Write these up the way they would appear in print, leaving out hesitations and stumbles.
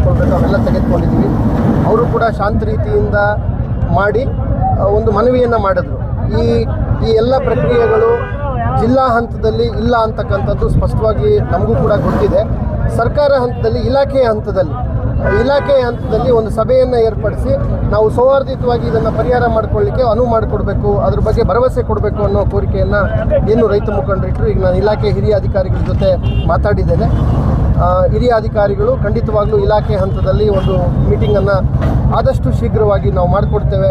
ತೆಗೆದುಕೊಳ್ಬೇಕು ಅವೆಲ್ಲ ತೆಗೆದುಕೊಂಡಿದ್ದೀವಿ. ಅವರು ಕೂಡ ಶಾಂತ ರೀತಿಯಿಂದ ಮಾಡಿ ಒಂದು ಮನವಿಯನ್ನು ಮಾಡಿದ್ರು. ಈ ಎಲ್ಲ ಪ್ರಕ್ರಿಯೆಗಳು ಜಿಲ್ಲಾ ಹಂತದಲ್ಲಿ ಇಲ್ಲ ಅಂತಕ್ಕಂಥದ್ದು ಸ್ಪಷ್ಟವಾಗಿ ನಮಗೂ ಕೂಡ ಗೊತ್ತಿದೆ. ಸರ್ಕಾರ ಹಂತದಲ್ಲಿ ಇಲಾಖೆಯ ಹಂತದಲ್ಲಿ ಒಂದು ಸಭೆಯನ್ನು ಏರ್ಪಡಿಸಿ ನಾವು ಸೌಹಾರ್ದಯುತವಾಗಿ ಇದನ್ನು ಪರಿಹಾರ ಮಾಡಿಕೊಳ್ಳಿಕ್ಕೆ ಅನುವು ಮಾಡಿಕೊಡ್ಬೇಕು, ಅದ್ರ ಬಗ್ಗೆ ಭರವಸೆ ಕೊಡಬೇಕು ಅನ್ನೋ ಕೋರಿಕೆಯನ್ನು ಏನು ರೈತ ಮುಖಂಡರಿಟ್ಟರು. ಈಗ ನಾನು ಇಲಾಖೆ ಹಿರಿಯ ಅಧಿಕಾರಿಗಳ ಜೊತೆ ಮಾತಾಡಿದ್ದೇನೆ. ಹಿರಿಯ ಅಧಿಕಾರಿಗಳು ಖಂಡಿತವಾಗ್ಲೂ ಇಲಾಖೆ ಹಂತದಲ್ಲಿ ಒಂದು ಮೀಟಿಂಗನ್ನು ಆದಷ್ಟು ಶೀಘ್ರವಾಗಿ ನಾವು ಮಾಡಿಕೊಡ್ತೇವೆ,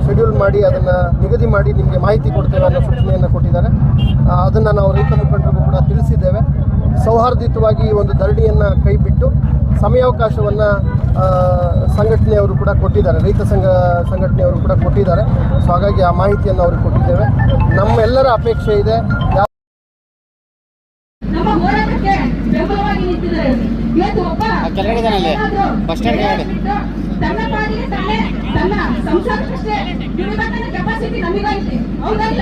ಶೆಡ್ಯೂಲ್ ಮಾಡಿ ಅದನ್ನು ನಿಗದಿ ಮಾಡಿ ನಿಮಗೆ ಮಾಹಿತಿ ಕೊಡ್ತೇವೆ ಅನ್ನೋ ಸೂಚನೆಯನ್ನು ಕೊಟ್ಟಿದ್ದಾರೆ. ಅದನ್ನು ನಾವು ರೈತ ಮುಖಂಡರಿಗೂ ಕೂಡ ತಿಳಿಸಿದ್ದೇವೆ. ಸೌಹಾರ್ದಯುತವಾಗಿ ಒಂದು ಧರಣಿಯನ್ನು ಕೈಬಿಟ್ಟು ಸಮಯಾವಕಾಶವನ್ನು ಸಂಘಟನೆಯವರು ಕೂಡ ಕೊಟ್ಟಿದ್ದಾರೆ, ರೈತ ಸಂಘಟನೆಯವರು ಕೂಡ ಕೊಟ್ಟಿದ್ದಾರೆ. ಸೊ ಹಾಗಾಗಿ ಆ ಮಾಹಿತಿಯನ್ನು ಅವ್ರಿಗೆ ಕೊಟ್ಟಿದ್ದೇವೆ. ನಮ್ಮೆಲ್ಲರ ಅಪೇಕ್ಷೆ ಇದೆ ನಮ್ಮ ಹೋರಾಟಕ್ಕೆ ಬೆಂಬಲವಾಗಿ ನಿಂತಿದ್ದಾರೆ. ಇವತ್ತು ಒಬ್ಬ ತನ್ನ ಪಾಡಿಗೆ ತಾನೇ ತನ್ನ ಸಂಸಾರಕ್ಕಷ್ಟೇ ದುಡಿಬೇಕನ್ನ ಕೆಪಾಸಿಟಿ ನಮಗೈತೆ, ಹೌದಲ್ಲ?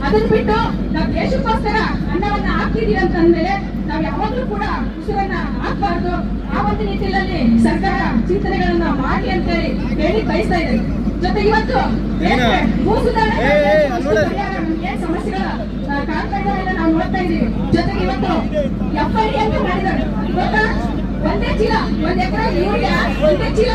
ಅದನ್ನ ಬಿಟ್ಟು ನಾವು ದೇಶಕ್ಕೋಸ್ಕರ ಅನ್ನವನ್ನ ಹಾಕ್ತಿದೀವಿ ಅಂತಂದ್ಮೇಲೆ ನಾವು ಯಾವಾಗಲೂ ಕೂಡ ಉಸಿರನ್ನ ಹಾಕ್ಬಾರ್ದು. ಆ ಒಂದು ನಿಟ್ಟಿನಲ್ಲಿ ಸರ್ಕಾರ ಚಿಂತನೆಗಳನ್ನ ಮಾಡಿ ಅಂತ ಹೇಳಿ ಬಯಸ್ತಾ ಇದೆ. ಜೊತೆ ಇವತ್ತು ಸಮಸ್ಯೆಗಳ ಕಾರ್ಯಕ್ರಮಗಳನ್ನ ನಾವು ನೋಡ್ತಾ ಇದೀವಿ. ಜೊತೆಗೆ ಇವತ್ತು FID ಅಂತ ಮಾಡಿದ್ದಾರೆ. ಗೊತ್ತಾ? ಒಂದೇ ಚೀಲ, 1 ಎಕರೆ ಯೂರಿಯಾ ಒಂದೇ ಚೀಲ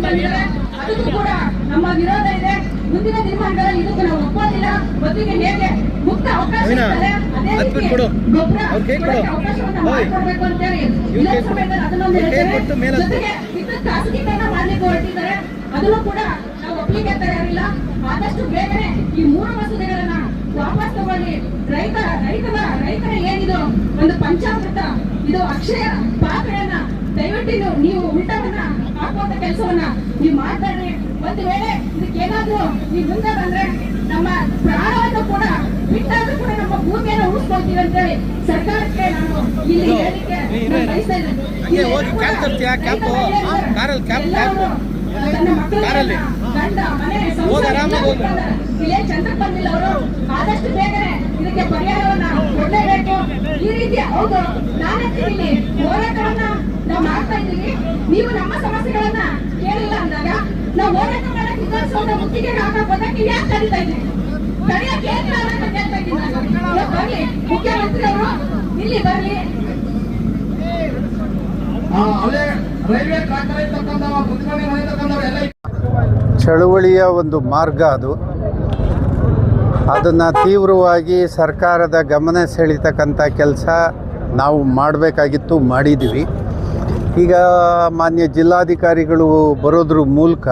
ಬಂದಿದ್ದಾರೆ. ಅದಕ್ಕೂ ಕೂಡ ನಮ್ಮ ವಿರೋಧ ಇದೆ. ಮುಂದಿನ ದಿನಮಾನಗಳಲ್ಲಿ ಇದಕ್ಕೂ ನಾವು ಒಪ್ಪೋದಿಲ್ಲ. ಮೊದಲಿಗೆ ಹೇಗೆ ಮುಕ್ತ ಅವಕಾಶ ಇದ್ದಾರೆ ಅದೇ ರೀತಿ ಗೊಬ್ಬರ ಅವಕಾಶವನ್ನ ಮಾಡಿಕೊಡ್ಬೇಕು ಅಂತೇಳಿ ವಿಧಾನಸಭೆಯಲ್ಲಿ ಅದನ್ನೊಂದು ಹೇಳ್ತಾರೆ. ಜೊತೆಗೆ ವಿದ್ಯುತ್ ಖಾಸಗೀಕರಣ ಮಾಡ್ಲಿಕ್ಕೆ ಹೊರಟಿದ್ದಾರೆ. ಅದನ್ನು ಕೂಡ ನಾವು ಒಪ್ಪಲಿಕ್ಕೆ ತಯಾರಿಲ್ಲ. ಆದಷ್ಟು ಬೇಗನೆ ಈ 3 ಮಸೂದೆಗಳನ್ನ ವಾಪಸ್ ತಗೊಳ್ಳಿ. ರೈತರ ಏನಿದು ಒಂದು ಪಂಚಾಮೃತ, ಇದು ಅಕ್ಷಯ ಪಾತ್ರೆಯನ್ನ ದಯವಿಟ್ಟು ನೀವು ಉಲ್ಟವನ್ನ ಹಾಕುವಂತ ಕೆಲಸವನ್ನ ನೀವು ಮಾಡ್ಬೇಡ್ರಿ. ಒಂದು ವೇಳೆ ಇದಕ್ಕೇನಾದ್ರೂ ನೀವು ಮುಂದೆ ಬಂದ್ರೆ ನಮ್ಮ ಪ್ರಾಣವನ್ನು ಕೂಡ ಬಿಟ್ಟಾದ್ರೂ ಕೂಡ ನಮ್ಮ ಭೂಮಿಯನ್ನು ಉಳಿಸ್ಕೊಳ್ತೀವಿ ಅಂತೇಳಿ ಸರ್ಕಾರಕ್ಕೆ ನಾನು ಇಲ್ಲಿ ಹೇಳಿಕೆ ಬಯಸ್ತಾ ಇದ್ದೇನೆ. ನನ್ನ ಮಕ್ಕಳು ಗಂಡ ಮನೆ ಇಲ್ಲೇ ಚಂದ್ರಕ್ಕೆ ಬಂದಿಲ್ಲ. ಅವರು ಆದಷ್ಟು ಬೇಗನೆ ಇದಕ್ಕೆ ಪರಿಹಾರವನ್ನ ಕೊಡಲೇಬೇಕು. ಈ ರೀತಿ ಹೌದು, ನಾನಂತೀನಿ ಹೋರಾಟವನ್ನ ನಾವು ಮಾಡ್ತಾ ಇದ್ದೀವಿ. ನೀವು ನಮ್ಮ ಸಮಸ್ಯೆಗಳನ್ನ ಕೇಳಿಲ್ಲ ಅಂದಾಗ ನಾವು ಹೋರಾಟ ಮಾಡಕ್ಕೆ ವಿಧಾನಸೌಧ ಮುತ್ತಿಗೆ ಹಾಕಕ್ ಬಂದಕ್ಕೆ ಯಾಕೆ ಕರೀತಾ ಇದ್ದೀವಿ? ಕರೆಯಕ್ಕೆ ಏನಿಲ್ಲ ಅಂತ ಕೇಳ್ತಾ ಇದ್ದೀನಿ. ಬರ್ಲಿ ಮುಖ್ಯಮಂತ್ರಿ ಅವರು ಇಲ್ಲಿ ಬರ್ಲಿ. ಚಳುವಳಿಯ ಒಂದು ಮಾರ್ಗ ಅದನ್ನು ತೀವ್ರವಾಗಿ ಸರ್ಕಾರದ ಗಮನ ಸೆಳೀತಕ್ಕಂಥ ಕೆಲಸ ನಾವು ಮಾಡಬೇಕಾಗಿತ್ತು, ಮಾಡಿದ್ದೀವಿ. ಈಗ ಮಾನ್ಯ ಜಿಲ್ಲಾಧಿಕಾರಿಗಳು ಬರೋದ್ರ ಮೂಲಕ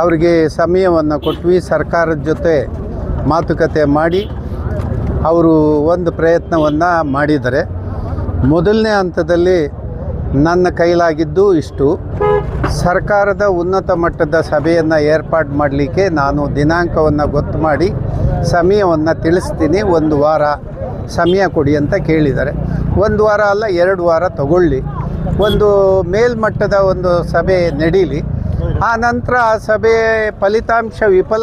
ಅವರಿಗೆ ಸಮಯವನ್ನು ಕೊಟ್ವಿ. ಸರ್ಕಾರದ ಜೊತೆ ಮಾತುಕತೆ ಮಾಡಿ ಅವರು ಒಂದು ಪ್ರಯತ್ನವನ್ನು ಮಾಡಿದ್ದಾರೆ. ಮೊದಲನೇ ಹಂತದಲ್ಲಿ ನನ್ನ ಕೈಲಾಗಿದ್ದು ಇಷ್ಟು. ಸರ್ಕಾರದ ಉನ್ನತ ಮಟ್ಟದ ಸಭೆಯನ್ನು ಏರ್ಪಾಡು ಮಾಡಲಿಕ್ಕೆ ನಾನು ದಿನಾಂಕವನ್ನು ಗೊತ್ತು ಮಾಡಿ ಸಮಯವನ್ನು ತಿಳಿಸ್ತೀನಿ. 1 ವಾರ ಸಮಯ ಕೊಡಿ ಅಂತ ಕೇಳಿದ್ದಾರೆ. 1 ವಾರ ಅಲ್ಲ, 2 ವಾರ ತಗೊಳ್ಳಿ. ಒಂದು ಮೇಲ್ಮಟ್ಟದ ಒಂದು ಸಭೆ ನಡೀಲಿ. ಆ ನಂತರ ಆ ಸಭೆ ಫಲಿತಾಂಶ ವಿಫಲ